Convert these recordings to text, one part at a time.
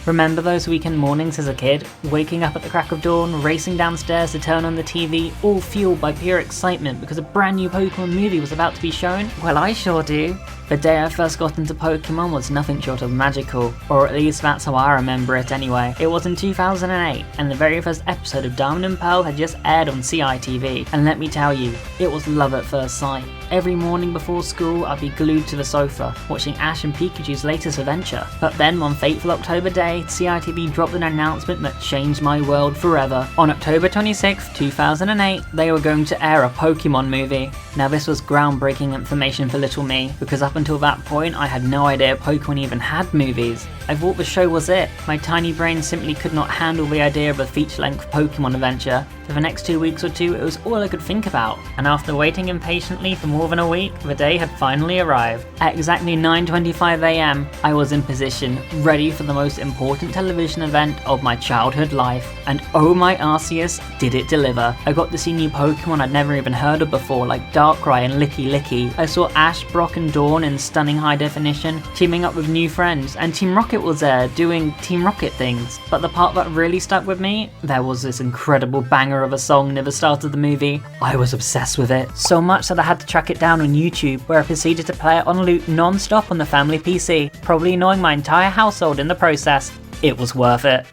Remember those weekend mornings as a kid? Waking up at the crack of dawn, racing downstairs to turn on the TV, all fueled by pure excitement because a brand new Pokemon movie was about to be shown? Well, I sure do. The day I first got into Pokemon was nothing short of magical, or at least that's how I remember it anyway. It was in 2008, and the very first episode of Diamond and Pearl had just aired on CITV, and let me tell you, it was love at first sight. Every morning before school, I'd be glued to the sofa, watching Ash and Pikachu's latest adventure. But then one fateful October day, CITV dropped an announcement that changed my world forever. On October 26, 2008, they were going to air a Pokemon movie. Now this was groundbreaking information for little me, because up until that point I had no idea Pokemon even had movies. I thought the show was it. My tiny brain simply could not handle the idea of a feature-length Pokemon adventure. For the next 2 weeks or two, it was all I could think about, and after waiting impatiently for more than a week, the day had finally arrived. At exactly 9:25 AM, I was in position, ready for the most important television event of my childhood life. And oh my Arceus, did it deliver. I got to see new Pokemon I'd never even heard of before, like Darkrai and Licky Licky. I saw Ash, Brock and Dawn in stunning high definition, teaming up with new friends, and Team Rocket was there, doing Team Rocket things. But the part that really stuck with me, there was this incredible banger of a song near the start of the movie. I was obsessed with it, so much that I had to track it down on YouTube, where I proceeded to play it on loop non-stop on the family PC, probably annoying my entire household in the process. It was worth it.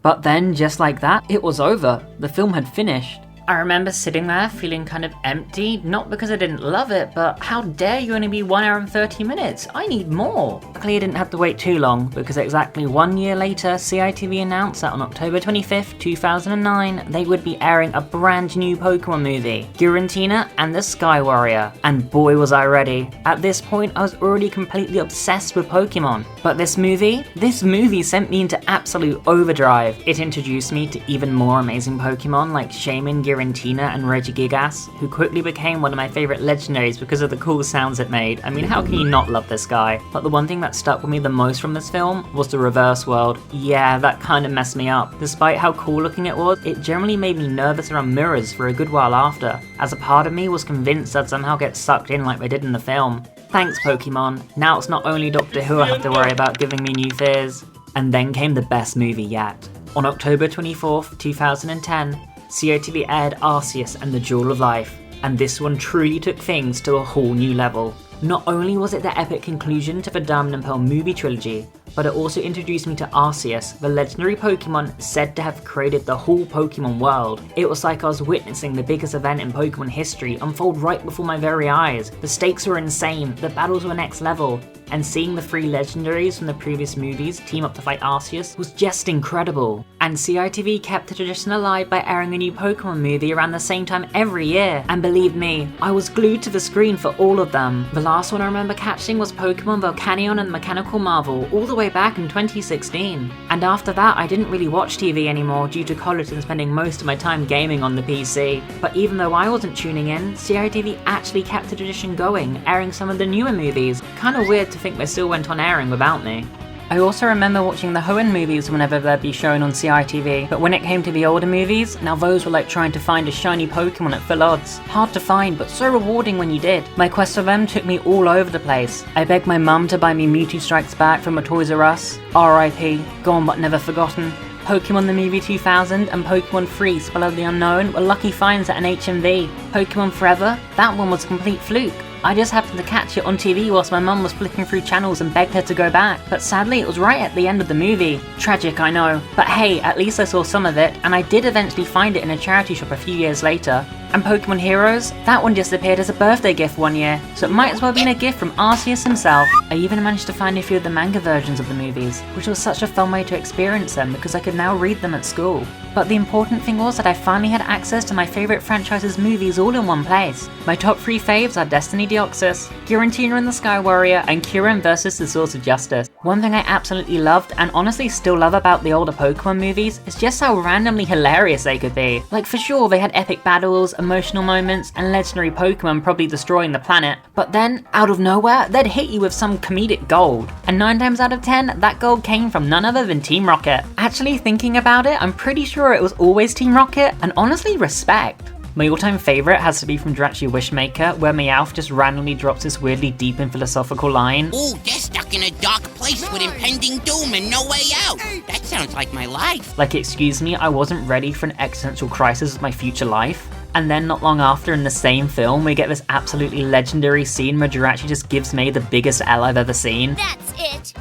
But then, just like that, it was over. The film had finished. I remember sitting there feeling kind of empty, not because I didn't love it, but how dare you only be 1 hour and 30 minutes? I need more! Luckily I didn't have to wait too long, because exactly 1 year later, CITV announced that on October 25th, 2009, they would be airing a brand new Pokemon movie, Giratina and the Sky Warrior. And boy was I ready. At this point, I was already completely obsessed with Pokemon. But this movie sent me into absolute overdrive. It introduced me to even more amazing Pokemon like Shaman, Giratina and Regigigas, who quickly became one of my favourite legendaries because of the cool sounds it made. I mean, how can you not love this guy? But the one thing that stuck with me the most from this film was the reverse world. Yeah, that kind of messed me up. Despite how cool looking it was, it generally made me nervous around mirrors for a good while after, as a part of me was convinced I'd somehow get sucked in like they did in the film. Thanks Pokemon, now it's not only Doctor Who I have to worry about giving me new fears. And then came the best movie yet. On October 24th, 2010, CITV aired Arceus and the Jewel of Life, and this one truly took things to a whole new level. Not only was it the epic conclusion to the Diamond and Pearl movie trilogy, but it also introduced me to Arceus, the legendary Pokemon said to have created the whole Pokemon world. It was like I was witnessing the biggest event in Pokemon history unfold right before my very eyes. The stakes were insane, the battles were next level, and seeing the 3 legendaries from the previous movies team up to fight Arceus was just incredible. And CITV kept the tradition alive by airing a new Pokemon movie around the same time every year, and believe me, I was glued to the screen for all of them. The last one I remember catching was Pokemon Volcanion and Mechanical Marvel, all the way back in 2016. And after that I didn't really watch TV anymore due to college and spending most of my time gaming on the PC. But even though I wasn't tuning in, CITV actually kept the tradition going, airing some of the newer movies. Kinda weird to think they still went on airing without me. I also remember watching the Hoenn movies whenever they'd be shown on CITV, but when it came to the older movies, now those were like trying to find a shiny Pokemon at full odds. Hard to find, but so rewarding when you did. My quest for them took me all over the place. I begged my mum to buy me Mewtwo Strikes Back from a Toys R Us, RIP, gone but never forgotten. Pokemon the Movie 2000 and Pokemon 3 Spell of the Unknown were lucky finds at an HMV. Pokemon Forever? That one was a complete fluke. I just happened to catch it on TV whilst my mum was flicking through channels and begged her to go back. But sadly it was right at the end of the movie. Tragic, I know. But hey, at least I saw some of it, and I did eventually find it in a charity shop a few years later. And Pokemon Heroes? That one just appeared as a birthday gift one year, so it might as well have been a gift from Arceus himself. I even managed to find a few of the manga versions of the movies, which was such a fun way to experience them because I could now read them at school. But the important thing was that I finally had access to my favourite franchise's movies all in one place. My top 3 faves are Destiny Deoxys, Giratina and the Sky Warrior, and Kyurem vs the Swords of Justice. One thing I absolutely loved, and honestly still love about the older Pokemon movies, is just how randomly hilarious they could be. Like for sure they had epic battles, emotional moments, and legendary Pokemon probably destroying the planet, but then, out of nowhere, they'd hit you with some comedic gold. And 9 times out of 10, that gold came from none other than Team Rocket. Actually thinking about it, I'm pretty sure it was always Team Rocket, and honestly respect. My all-time favourite has to be from Dracula Wishmaker, where Meowth just randomly drops this weirdly deep and philosophical line. Ooh, they're stuck in a dark place with impending doom and no way out. That's sounds like my life. Like, excuse me, I wasn't ready for an existential crisis of my future life. And then not long after, in the same film, we get this absolutely legendary scene where Jirachi just gives May the biggest L I've ever seen. That's it!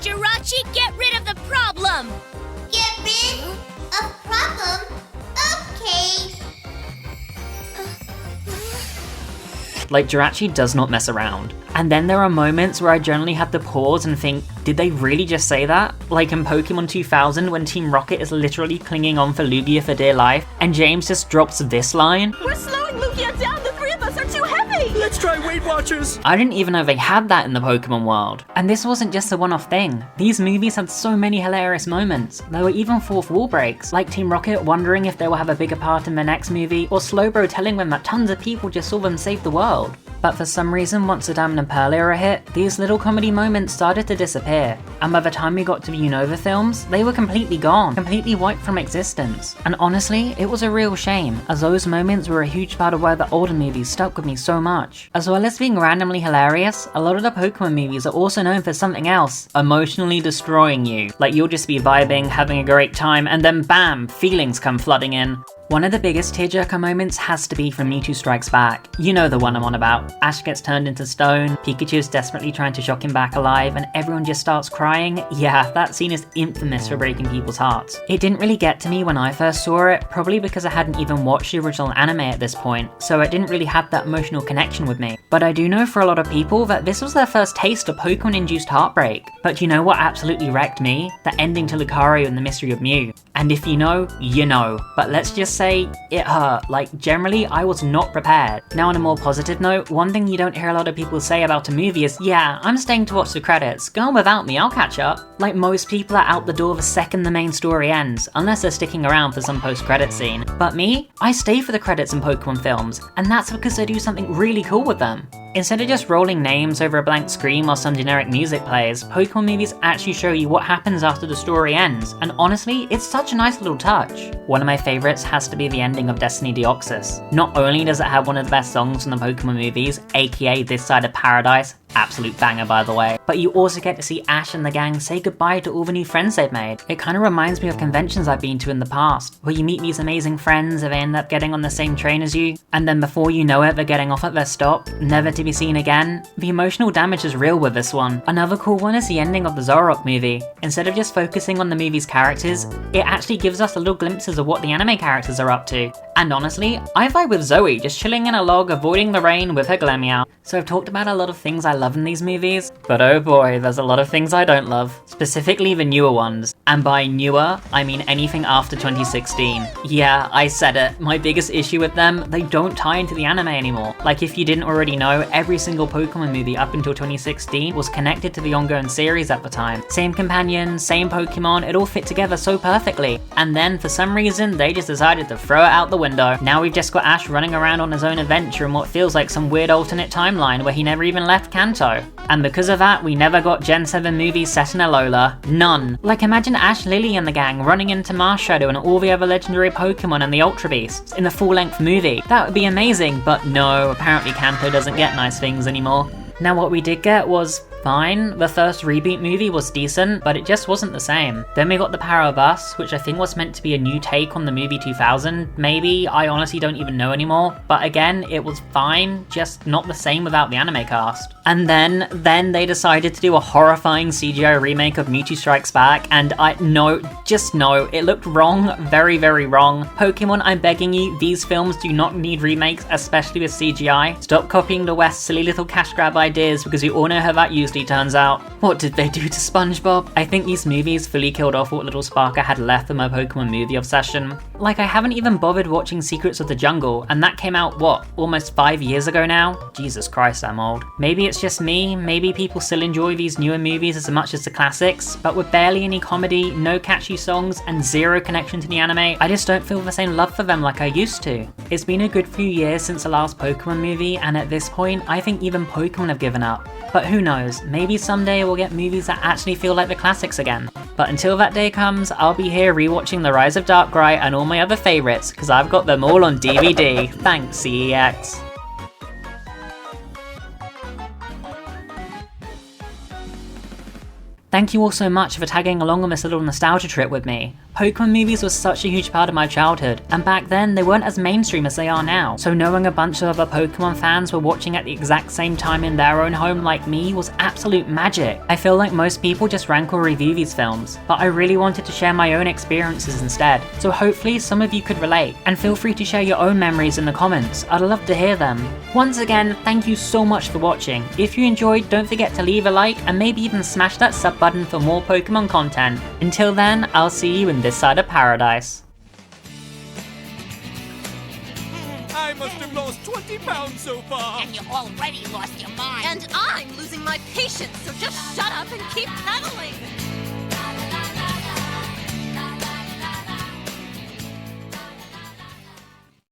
Jirachi, get rid of the problem! Get rid of problem? Okay. Like, Jirachi does not mess around. And then there are moments where I generally have to pause and think, did they really just say that? Like in Pokemon 2000 when Team Rocket is literally clinging on for Lugia for dear life, and James just drops this line. We're slowing Lugia down, the three of us are too heavy! Let's try Weight Watchers! I didn't even know they had that in the Pokemon world. And this wasn't just a one-off thing. These movies had so many hilarious moments. There were even fourth wall breaks, like Team Rocket wondering if they will have a bigger part in the next movie, or Slowbro telling them that tons of people just saw them save the world. But for some reason, once the Diamond and Pearl era hit, these little comedy moments started to disappear. And by the time we got to the Unova films, they were completely gone, completely wiped from existence. And honestly, it was a real shame, as those moments were a huge part of why the older movies stuck with me so much. As well as being randomly hilarious, a lot of the Pokemon movies are also known for something else, emotionally destroying you. Like, you'll just be vibing, having a great time, and then bam, feelings come flooding in. One of the biggest tearjerker moments has to be from Mewtwo Strikes Back. You know the one I'm on about. Ash gets turned into stone, Pikachu's desperately trying to shock him back alive, and everyone just starts crying. Yeah, that scene is infamous for breaking people's hearts. It didn't really get to me when I first saw it, probably because I hadn't even watched the original anime at this point, so it didn't really have that emotional connection with me. But I do know for a lot of people that this was their first taste of Pokemon-induced heartbreak. But you know what absolutely wrecked me? The ending to Lucario and the Mystery of Mew. And if you know, you know. But let's just say, it hurt. Like, generally, I was not prepared. Now on a more positive note, one thing you don't hear a lot of people say about a movie is, yeah, I'm staying to watch the credits. Go on without me, I'll catch up. Like, most people are out the door the second the main story ends, unless they're sticking around for some post-credit scene. But me, I stay for the credits in Pokemon films, and that's because they do something really cool with them. Instead of just rolling names over a blank screen while some generic music plays, Pokemon movies actually show you what happens after the story ends, and honestly, it's such a nice little touch. One of my favourites has to be the ending of Destiny Deoxys. Not only does it have one of the best songs from the Pokemon movies, aka This Side of Paradise, absolute banger by the way, but you also get to see Ash and the gang say goodbye to all the new friends they've made. It kind of reminds me of conventions I've been to in the past, where you meet these amazing friends and they end up getting on the same train as you, and then before you know it, they're getting off at their stop, never to be seen again. The emotional damage is real with this one. Another cool one is the ending of the Zoroark movie. Instead of just focusing on the movie's characters, it actually gives us little glimpses of what the anime characters are up to. And honestly, I vibe with Zoe, just chilling in a log, avoiding the rain with her Glameow. So I've talked about a lot of things I love in these movies, but oh boy, there's a lot of things I don't love. Specifically the newer ones. And by newer, I mean anything after 2016. Yeah, I said it. My biggest issue with them, they don't tie into the anime anymore. Like, if you didn't already know, every single Pokemon movie up until 2016 was connected to the ongoing series at the time. Same companions, same Pokemon, it all fit together so perfectly. And then, for some reason, they just decided to throw it out the window. Now we've just got Ash running around on his own adventure in what feels like some weird alternate timeline where he never even left Kanto. And because of that, we never got Gen 7 movies set in Alola. None. Like, imagine Ash, Lily and the gang running into Marshadow and all the other legendary Pokemon and the Ultra Beasts in the full-length movie. That would be amazing, but no, apparently Kanto doesn't get nice things anymore. Now what we did get was fine. The first reboot movie was decent, but it just wasn't the same. Then we got The Power of Us, which I think was meant to be a new take on the movie 2000, maybe, I honestly don't even know anymore. But again, it was fine, just not the same without the anime cast. And then they decided to do a horrifying CGI remake of Mewtwo Strikes Back, and no, it looked wrong, very, very wrong. Pokemon, I'm begging you, these films do not need remakes, especially with CGI. Stop copying the West's silly little cash grab ideas, because you all know how that usually turns out. What did they do to SpongeBob? I think these movies fully killed off what little spark I had left of my Pokemon movie obsession. Like, I haven't even bothered watching Secrets of the Jungle, and that came out, what, almost 5 years ago now? Jesus Christ, I'm old. Maybe it's just me, maybe people still enjoy these newer movies as much as the classics, but with barely any comedy, no catchy songs, and zero connection to the anime, I just don't feel the same love for them like I used to. It's been a good few years since the last Pokemon movie, and at this point, I think even Pokemon have given up. But who knows, maybe someday we'll get movies that actually feel like the classics again. But until that day comes, I'll be here rewatching The Rise of Darkrai and all my other favourites, because I've got them all on DVD. Thanks, CEX. Thank you all so much for tagging along on this little nostalgia trip with me. Pokemon movies was such a huge part of my childhood, and back then they weren't as mainstream as they are now, so knowing a bunch of other Pokemon fans were watching at the exact same time in their own home like me was absolute magic. I feel like most people just rank or review these films, but I really wanted to share my own experiences instead, so hopefully some of you could relate, and feel free to share your own memories in the comments, I'd love to hear them. Once again, thank you so much for watching. If you enjoyed, don't forget to leave a like, and maybe even smash that sub button for more Pokemon content. Until then, I'll see you in this side of paradise. I must have lost 20 pounds so far. And you already lost your mind. And I'm losing my patience, so just shut up and keep pedaling.